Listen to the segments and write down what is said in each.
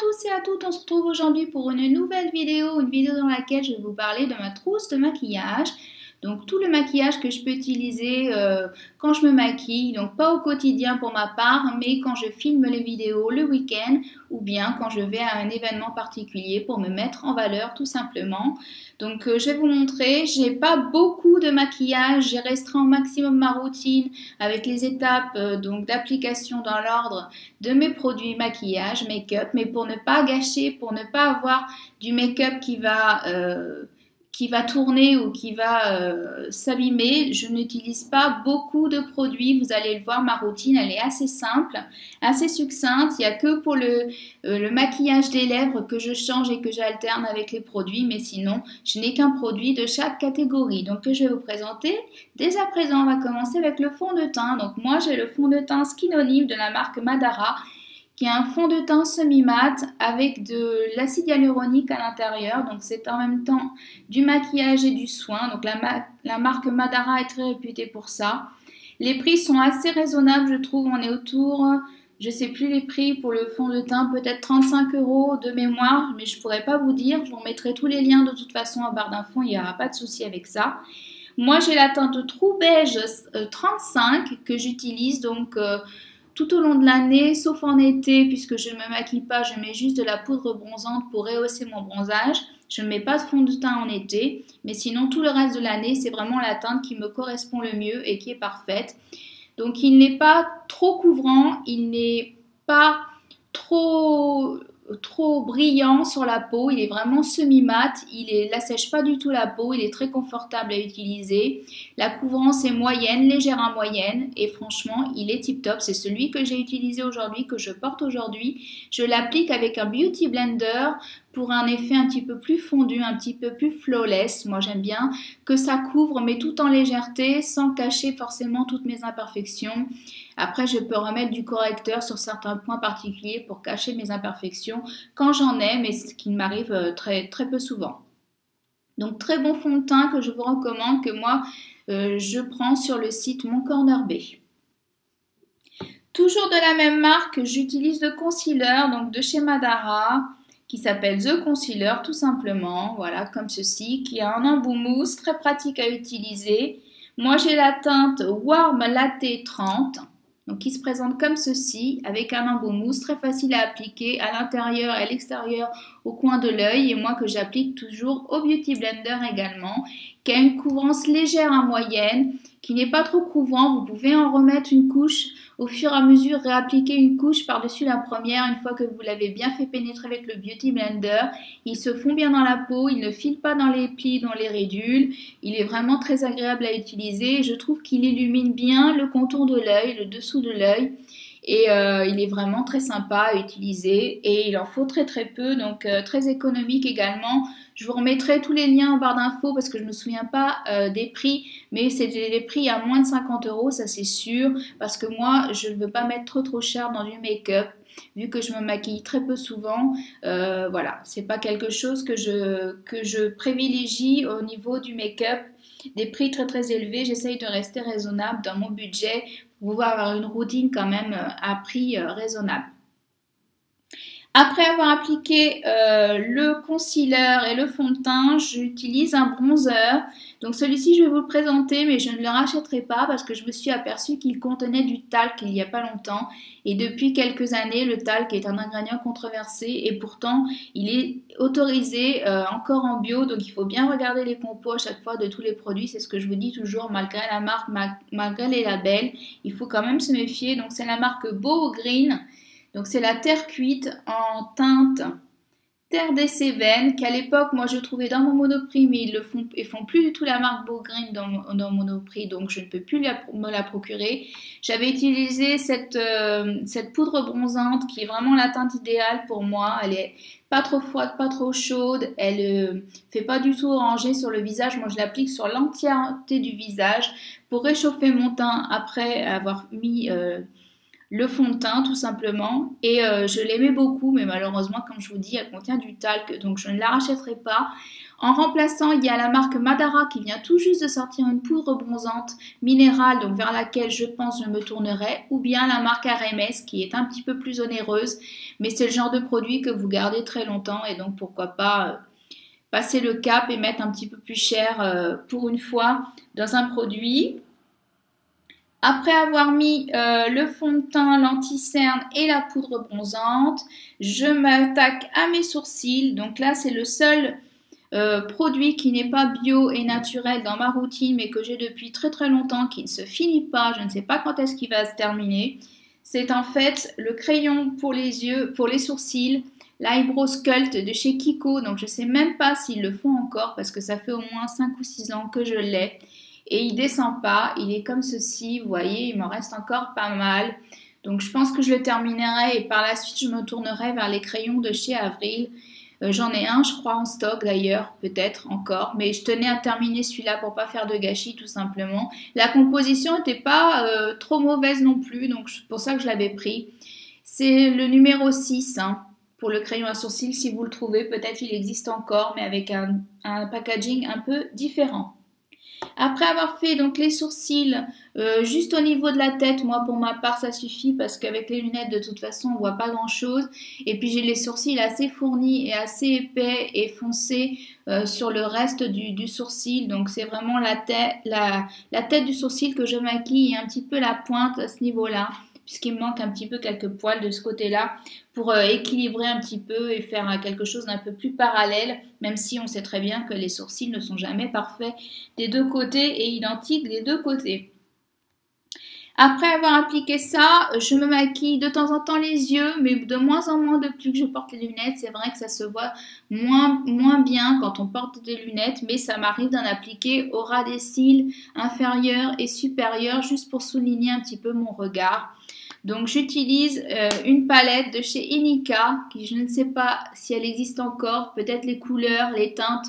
tous et à toutes, on se retrouve aujourd'hui pour une nouvelle vidéo, dans laquelle je vais vous parler de ma trousse de maquillage. Donc tout le maquillage que je peux utiliser quand je me maquille, donc pas au quotidien pour ma part, mais quand je filme les vidéos le week-end ou bien quand je vais à un événement particulier pour me mettre en valeur tout simplement. Donc je vais vous montrer, j'ai pas beaucoup de maquillage, j'ai restreint au maximum ma routine avec les étapes donc d'application dans l'ordre de mes produits maquillage, make-up, mais pour ne pas gâcher, pour ne pas avoir du make-up qui va tourner ou qui va s'abîmer, je n'utilise pas beaucoup de produits. Vous allez le voir, ma routine elle est assez simple, assez succincte. Il n'y a que pour le maquillage des lèvres que je change et que j'alterne avec les produits, mais sinon je n'ai qu'un produit de chaque catégorie donc que je vais vous présenter. Dès à présent, on va commencer avec le fond de teint. Donc moi j'ai le fond de teint Skin Olive de la marque Madara, qui est un fond de teint semi-mat avec de l'acide hyaluronique à l'intérieur. Donc c'est en même temps du maquillage et du soin. Donc la marque Madara est très réputée pour ça. Les prix sont assez raisonnables, je trouve. On est autour, je ne sais plus les prix pour le fond de teint, peut-être 35 € de mémoire, mais je ne pourrais pas vous dire. Je vous remettrai tous les liens de toute façon en barre d'infos, il n'y aura pas de souci avec ça. Moi j'ai la teinte True Beige 35 que j'utilise donc tout au long de l'année, sauf en été, puisque je ne me maquille pas, je mets juste de la poudre bronzante pour rehausser mon bronzage. Je ne mets pas de fond de teint en été, mais sinon tout le reste de l'année, c'est vraiment la teinte qui me correspond le mieux et qui est parfaite. Donc il n'est pas trop couvrant, il n'est pas trop brillant sur la peau, il est vraiment semi-mat, il n'assèche pas du tout la peau, il est très confortable à utiliser. La couvrance est moyenne, légère à moyenne et franchement il est tip top. C'est celui que j'ai utilisé aujourd'hui, que je porte aujourd'hui. Je l'applique avec un Beauty Blender pour un effet un petit peu plus fondu, un petit peu plus flawless. Moi j'aime bien que ça couvre mais tout en légèreté sans cacher forcément toutes mes imperfections. Après je peux remettre du correcteur sur certains points particuliers pour cacher mes imperfections quand j'en ai, mais ce qui m'arrive très peu souvent. Donc très bon fond de teint que je vous recommande, que moi je prends sur le site Mon Corner B. Toujours de la même marque, j'utilise le concealer donc de chez Madara, qui s'appelle The Concealer tout simplement, voilà comme ceci, qui a un embout mousse très pratique à utiliser. Moi j'ai la teinte Warm Latte 30, donc qui se présente comme ceci, avec un embout mousse très facile à appliquer à l'intérieur et à l'extérieur au coin de l'œil, et moi que j'applique toujours au Beauty Blender également, qui a une couvrance légère à moyenne, qui n'est pas trop couvrant. Vous pouvez en remettre une couche au fur et à mesure, réappliquer une couche par-dessus la première une fois que vous l'avez bien fait pénétrer avec le Beauty Blender. Il se fond bien dans la peau, il ne file pas dans les plis, dans les ridules. Il est vraiment très agréable à utiliser. Je trouve qu'il illumine bien le contour de l'œil, le dessous de l'œil. Et il est vraiment très sympa à utiliser et il en faut très peu, donc très économique également. Je vous remettrai tous les liens en barre d'infos parce que je ne me souviens pas des prix, mais c'est des prix à moins de 50 €, ça c'est sûr, parce que moi je ne veux pas mettre trop cher dans du make-up. Vu que je me maquille très peu souvent, voilà, c'est pas quelque chose que je privilégie au niveau du make-up. Des prix très élevés, j'essaye de rester raisonnable dans mon budget pour pouvoir avoir une routine quand même à prix raisonnable. Après avoir appliqué le concealer et le fond de teint, j'utilise un bronzer. Donc celui-ci, je vais vous le présenter, mais je ne le rachèterai pas parce que je me suis aperçue qu'il contenait du talc il n'y a pas longtemps. Et depuis quelques années, le talc est un ingrédient controversé et pourtant, il est autorisé encore en bio. Donc il faut bien regarder les compos à chaque fois de tous les produits. C'est ce que je vous dis toujours, malgré la marque, malgré les labels. Il faut quand même se méfier. Donc c'est la marque Bow Green. Donc c'est la terre cuite en teinte terre des Cévennes qu'à l'époque moi je trouvais dans mon Monoprix, mais ils font plus du tout la marque Bow Green dans Monoprix, donc je ne peux plus me la procurer. J'avais utilisé cette poudre bronzante qui est vraiment la teinte idéale pour moi. Elle est pas trop froide, pas trop chaude, elle fait pas du tout oranger sur le visage. Moi je l'applique sur l'entièreté du visage pour réchauffer mon teint après avoir mis le fond de teint tout simplement. Et je l'aimais beaucoup, mais malheureusement, comme je vous dis, elle contient du talc, donc je ne la rachèterai pas. En remplaçant, il y a la marque Madara qui vient tout juste de sortir une poudre bronzante minérale, donc vers laquelle je pense je me tournerai, ou bien la marque RMS qui est un petit peu plus onéreuse, mais c'est le genre de produit que vous gardez très longtemps et donc pourquoi pas passer le cap et mettre un petit peu plus cher pour une fois dans un produit. Après avoir mis le fond de teint, l'anti-cerne et la poudre bronzante, je m'attaque à mes sourcils. Donc là, c'est le seul produit qui n'est pas bio et naturel dans ma routine, mais que j'ai depuis très très longtemps, qui ne se finit pas. Je ne sais pas quand est-ce qu'il va se terminer. C'est en fait le crayon pour les yeux, pour les sourcils, l'Eyebrow Sculpt de chez Kiko. Donc je ne sais même pas s'ils le font encore parce que ça fait au moins 5 ou 6 ans que je l'ai. Et il descend pas, il est comme ceci, vous voyez, il m'en reste encore pas mal. Donc je pense que je le terminerai et par la suite je me tournerai vers les crayons de chez Avril. J'en ai un je crois en stock d'ailleurs, peut-être encore, mais je tenais à terminer celui-là pour pas faire de gâchis tout simplement. La composition n'était pas trop mauvaise non plus, donc c'est pour ça que je l'avais pris. C'est le numéro 6 hein, pour le crayon à sourcils, si vous le trouvez, peut-être il existe encore, mais avec un packaging un peu différent. Après avoir fait donc les sourcils juste au niveau de la tête, moi pour ma part ça suffit parce qu'avec les lunettes de toute façon on voit pas grand chose. Et puis j'ai les sourcils assez fournis et assez épais et foncés sur le reste du sourcil. Donc c'est vraiment la tête du sourcil que je maquille et un petit peu la pointe à ce niveau-là. Puisqu'il me manque un petit peu quelques poils de ce côté-là pour équilibrer un petit peu et faire quelque chose d'un peu plus parallèle, même si on sait très bien que les sourcils ne sont jamais parfaits des deux côtés et identiques des deux côtés. Après avoir appliqué ça, je me maquille de temps en temps les yeux, mais de moins en moins depuis que je porte les lunettes. C'est vrai que ça se voit moins bien quand on porte des lunettes, mais ça m'arrive d'en appliquer au ras des cils inférieurs et supérieurs, juste pour souligner un petit peu mon regard. Donc j'utilise une palette de chez Inika, qui je ne sais pas si elle existe encore, peut-être les couleurs, les teintes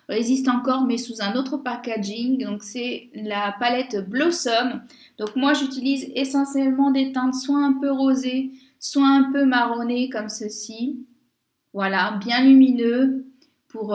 existent encore, mais sous un autre packaging. Donc c'est la palette Blossom. Donc moi j'utilise essentiellement des teintes soit un peu rosées, soit un peu marronnées comme ceci. Voilà, bien lumineux pour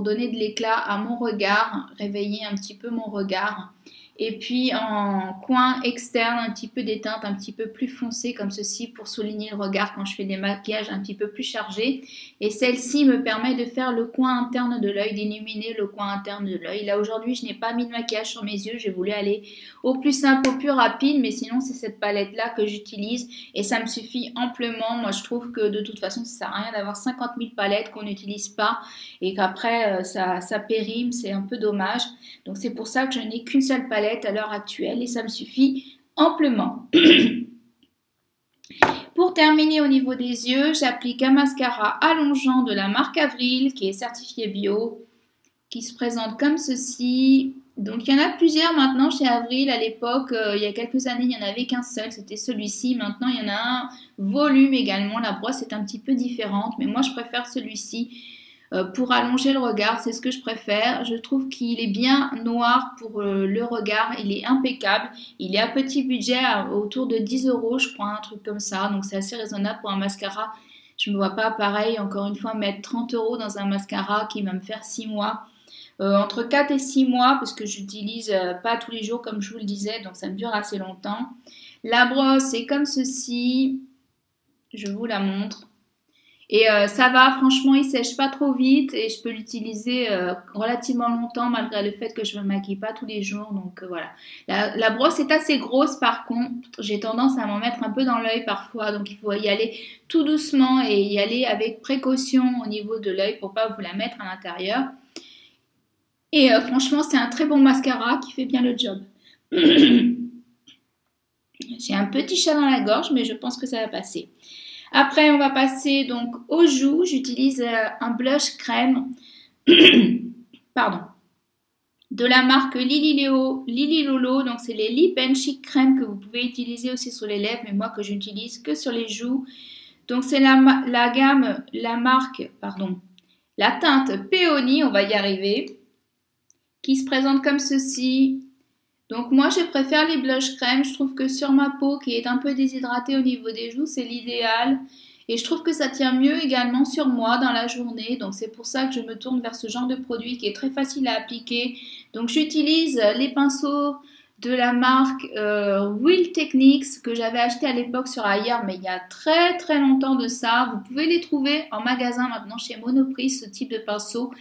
donner de l'éclat à mon regard, réveiller un petit peu mon regard. Et puis en coin externe, un petit peu des teintes un petit peu plus foncées comme ceci pour souligner le regard quand je fais des maquillages un petit peu plus chargés. Et celle-ci me permet de faire le coin interne de l'œil, d'illuminer le coin interne de l'œil. Là aujourd'hui, je n'ai pas mis de maquillage sur mes yeux, j'ai voulu aller au plus simple, au plus rapide, mais sinon c'est cette palette-là que j'utilise et ça me suffit amplement. Moi je trouve que de toute façon ça ne sert à rien d'avoir 50 000 palettes qu'on n'utilise pas et qu'après ça périme, c'est un peu dommage. Donc c'est pour ça que je n'ai qu'une seule palette à l'heure actuelle et ça me suffit amplement. Pour terminer au niveau des yeux, j'applique un mascara allongeant de la marque Avril qui est certifié bio, qui se présente comme ceci. Donc il y en a plusieurs maintenant chez Avril. À l'époque, il y a quelques années, il n'y en avait qu'un seul, c'était celui-ci. Maintenant, il y en a un volume également. La brosse est un petit peu différente, mais moi je préfère celui-ci. Pour allonger le regard, c'est ce que je préfère. Je trouve qu'il est bien noir pour le regard, il est impeccable. Il est à petit budget, autour de 10 € je crois, un truc comme ça. Donc c'est assez raisonnable pour un mascara. Je ne me vois pas pareil, encore une fois, mettre 30 € dans un mascara qui va me faire 6 mois. Entre 4 et 6 mois, parce que j'utilise pas tous les jours comme je vous le disais, donc ça me dure assez longtemps. La brosse est comme ceci, je vous la montre. Et ça va, franchement, il sèche pas trop vite et je peux l'utiliser relativement longtemps malgré le fait que je ne me maquille pas tous les jours. Donc voilà. La brosse est assez grosse par contre. J'ai tendance à m'en mettre un peu dans l'œil parfois. Donc il faut y aller tout doucement et y aller avec précaution au niveau de l'œil pour pas vous la mettre à l'intérieur. Et franchement, c'est un très bon mascara qui fait bien le job. J'ai un petit chat dans la gorge, mais je pense que ça va passer. Après, on va passer donc aux joues. J'utilise un blush crème pardon, de la marque Lily Lolo. Donc, c'est les Lip and Cheek Crème que vous pouvez utiliser aussi sur les lèvres, mais moi que je n'utilise que sur les joues. Donc, c'est la teinte Peony, on va y arriver, qui se présente comme ceci. Donc moi je préfère les blush crème, je trouve que sur ma peau qui est un peu déshydratée au niveau des joues, c'est l'idéal. Et je trouve que ça tient mieux également sur moi dans la journée. Donc c'est pour ça que je me tourne vers ce genre de produit qui est très facile à appliquer. Donc j'utilise les pinceaux de la marque Wheel Techniques que j'avais acheté à l'époque sur Ailleurs, mais il y a très très longtemps de ça. Vous pouvez les trouver en magasin maintenant chez Monoprix, ce type de pinceau.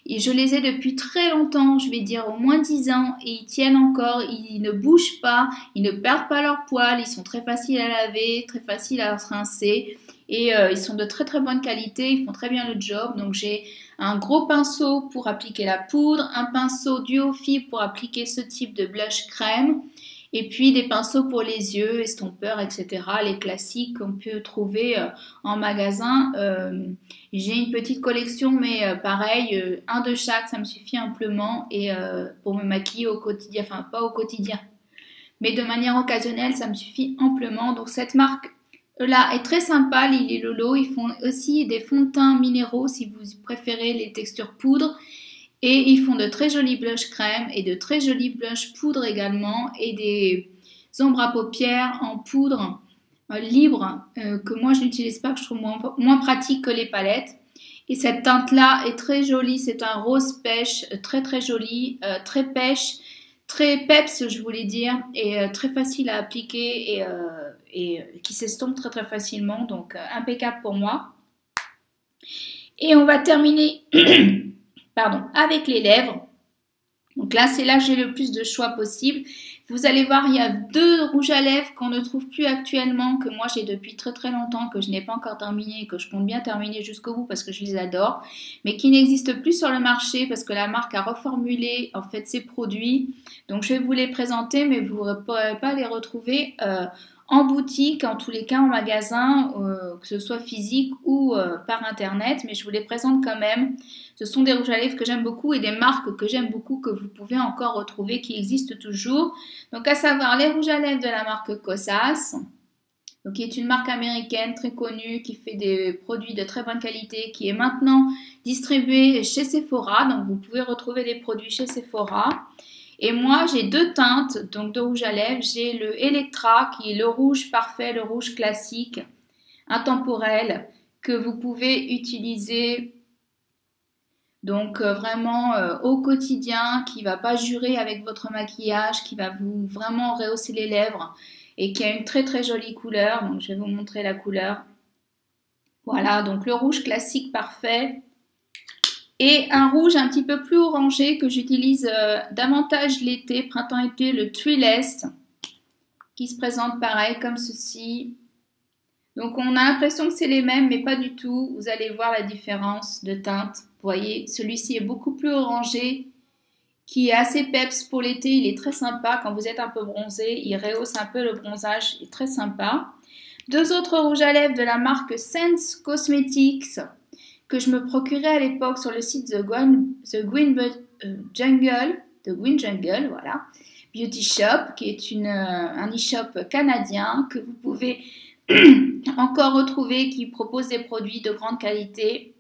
Et je les ai depuis très longtemps, je vais dire au moins 10 ans, et ils tiennent encore, ils ne bougent pas, ils ne perdent pas leur poil, ils sont très faciles à laver, très faciles à rincer, et ils sont de très très bonne qualité, ils font très bien le job. Donc j'ai un gros pinceau pour appliquer la poudre, un pinceau duo fibre pour appliquer ce type de blush crème, et puis des pinceaux pour les yeux, estompeurs, etc. Les classiques qu'on peut trouver en magasin. J'ai une petite collection, mais pareil, un de chaque, ça me suffit amplement. Et pour me maquiller au quotidien, enfin pas au quotidien, mais de manière occasionnelle, ça me suffit amplement. Donc cette marque-là est très sympa, Lily Lolo. Ils font aussi des fonds de teint minéraux si vous préférez les textures poudre. Et ils font de très jolis blush crème et de très jolis blush poudre également. Et des ombres à paupières en poudre libre que moi je n'utilise pas, que je trouve moins pratique que les palettes. Et cette teinte-là est très jolie. C'est un rose pêche, très très joli, très pêche, très peps je voulais dire, et très facile à appliquer et qui s'estompe très très facilement. Donc impeccable pour moi. Et on va terminer pardon, avec les lèvres. Donc là, c'est là que j'ai le plus de choix possible. Vous allez voir, il y a 2 rouges à lèvres qu'on ne trouve plus actuellement, que moi j'ai depuis très très longtemps, que je n'ai pas encore terminé et que je compte bien terminer jusqu'au bout parce que je les adore, mais qui n'existent plus sur le marché parce que la marque a reformulé en fait ses produits. Donc je vais vous les présenter, mais vous ne pourrez pas les retrouver en boutique, en tous les cas en magasin, que ce soit physique ou par internet, mais je vous les présente quand même. Ce sont des rouges à lèvres que j'aime beaucoup et des marques que j'aime beaucoup que vous pouvez encore retrouver, qui existent toujours. Donc à savoir les rouges à lèvres de la marque Kosas, donc, qui est une marque américaine très connue, qui fait des produits de très bonne qualité, qui est maintenant distribuée chez Sephora. Donc vous pouvez retrouver les produits chez Sephora. Et moi, j'ai 2 teintes donc de rouge à lèvres. J'ai le Electra, qui est le rouge parfait, le rouge classique, intemporel, que vous pouvez utiliser donc vraiment au quotidien, qui ne va pas jurer avec votre maquillage, qui va vous vraiment rehausser les lèvres et qui a une très très jolie couleur. Donc je vais vous montrer la couleur. Voilà, donc le rouge classique parfait. Et un rouge un petit peu plus orangé que j'utilise davantage l'été, printemps-été, le Trilest, qui se présente pareil comme ceci. Donc on a l'impression que c'est les mêmes, mais pas du tout. Vous allez voir la différence de teinte. Vous voyez, celui-ci est beaucoup plus orangé, qui est assez peps pour l'été. Il est très sympa quand vous êtes un peu bronzé. Il rehausse un peu le bronzage, il est très sympa. 2 autres rouges à lèvres de la marque Sense Cosmetics, que je me procurais à l'époque sur le site The Green Jungle, voilà, Beauty Shop, qui est un e-shop canadien que vous pouvez encore retrouver, qui propose des produits de grande qualité.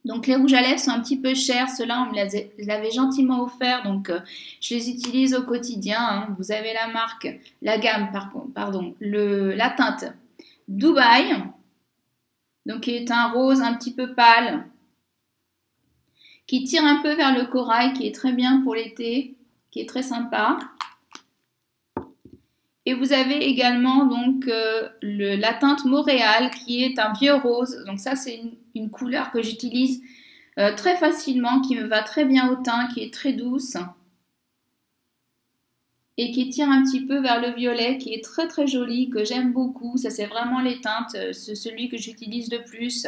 Donc les rouges à lèvres sont un petit peu chers, ceux-là on me l'avait gentiment offert, donc je les utilise au quotidien. Hein. Vous avez la marque, la gamme, pardon, la teinte Dubaï, donc qui est un rose un petit peu pâle, qui tire un peu vers le corail, qui est très bien pour l'été, qui est très sympa. Et vous avez également donc la teinte Montréal, qui est un vieux rose. Donc ça, c'est une couleur que j'utilise très facilement, qui me va très bien au teint, qui est très douce et qui tire un petit peu vers le violet, qui est très très joli, que j'aime beaucoup. Ça, c'est vraiment les teintes, c'est celui que j'utilise de plus.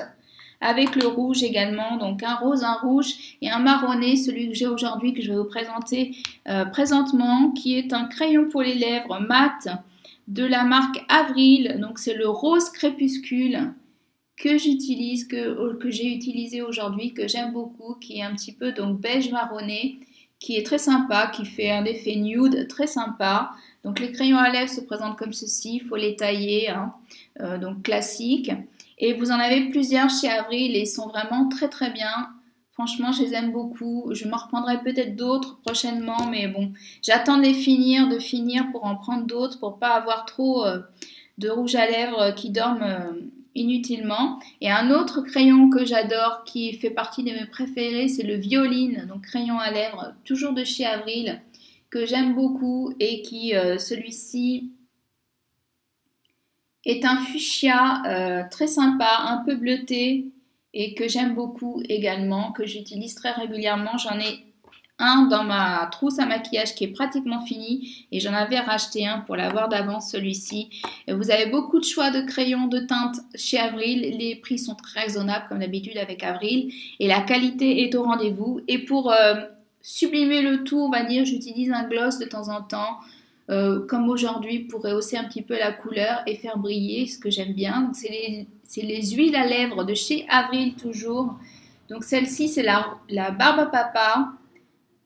Avec le rouge également, donc un rouge et un marronné, celui que j'ai aujourd'hui, que je vais vous présenter présentement, qui est un crayon pour les lèvres mat de la marque Avril. Donc c'est le rose crépuscule que j'utilise, que j'ai utilisé aujourd'hui, que j'aime beaucoup, qui est un petit peu donc beige marronné, qui est très sympa, qui fait un effet nude très sympa. Donc les crayons à lèvres se présentent comme ceci, il faut les tailler, hein, donc classique. Et vous en avez plusieurs chez Avril et ils sont vraiment très très bien. Franchement, je les aime beaucoup. Je m'en reprendrai peut-être d'autres prochainement, mais bon, j'attends de de finir pour en prendre d'autres, pour pas avoir trop de rouge à lèvres qui dorment inutilement. Et un autre crayon que j'adore, qui fait partie de mes préférés, c'est le Violine, donc crayon à lèvres, toujours de chez Avril, que j'aime beaucoup et qui, celui-ci, est un fuchsia très sympa, un peu bleuté et que j'aime beaucoup également, que j'utilise très régulièrement. J'en ai un dans ma trousse à maquillage qui est pratiquement fini et j'en avais racheté un pour l'avoir d'avance, celui-ci. Vous avez beaucoup de choix de crayons de teinte chez Avril, les prix sont très raisonnables comme d'habitude avec Avril et la qualité est au rendez-vous. Et pour sublimer le tout, on va dire, j'utilise un gloss de temps en temps, comme aujourd'hui, pour rehausser un petit peu la couleur et faire briller, ce que j'aime bien. Donc c'est les huiles à lèvres de chez Avril toujours. Donc celle-ci, c'est la Barbe à Papa,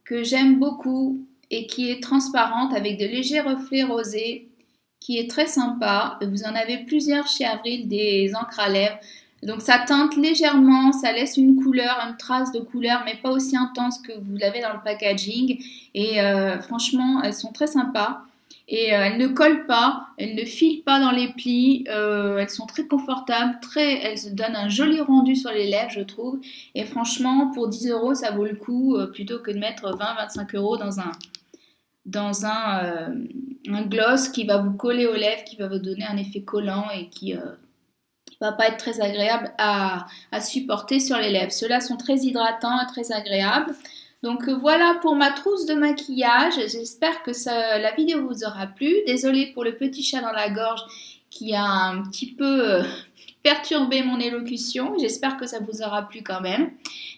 que j'aime beaucoup et qui est transparente avec de légers reflets rosés, qui est très sympa. Vous en avez plusieurs chez Avril, des encres à lèvres. Donc ça teinte légèrement, ça laisse une couleur, une trace de couleur, mais pas aussi intense que vous l'avez dans le packaging. Et franchement, elles sont très sympas. Et elles ne collent pas, elles ne filent pas dans les plis, elles sont très confortables, elles se donnent un joli rendu sur les lèvres, je trouve. Et franchement, pour 10 €, ça vaut le coup, plutôt que de mettre 20-25 € un gloss qui va vous coller aux lèvres, qui va vous donner un effet collant et qui va pas être très agréable à supporter sur les lèvres. Ceux-là sont très hydratants et très agréables. Donc voilà pour ma trousse de maquillage. J'espère que la vidéo vous aura plu. Désolée pour le petit chat dans la gorge qui a un petit peu perturbé mon élocution. J'espère que ça vous aura plu quand même.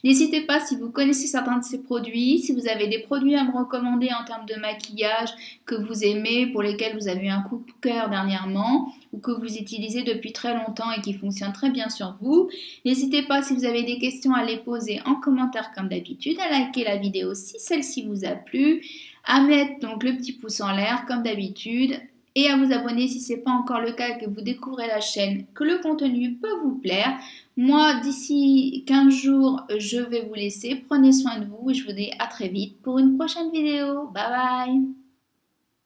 N'hésitez pas, si vous connaissez certains de ces produits, si vous avez des produits à me recommander en termes de maquillage que vous aimez, pour lesquels vous avez eu un coup de cœur dernièrement, ou que vous utilisez depuis très longtemps et qui fonctionnent très bien sur vous. N'hésitez pas, si vous avez des questions, à les poser en commentaire comme d'habitude, à liker la vidéo si celle-ci vous a plu, à mettre donc le petit pouce en l'air comme d'habitude, et à vous abonner si ce n'est pas encore le cas, que vous découvrez la chaîne, que le contenu peut vous plaire. Moi, d'ici 15 jours, je vais vous laisser. Prenez soin de vous et je vous dis à très vite pour une prochaine vidéo. Bye bye!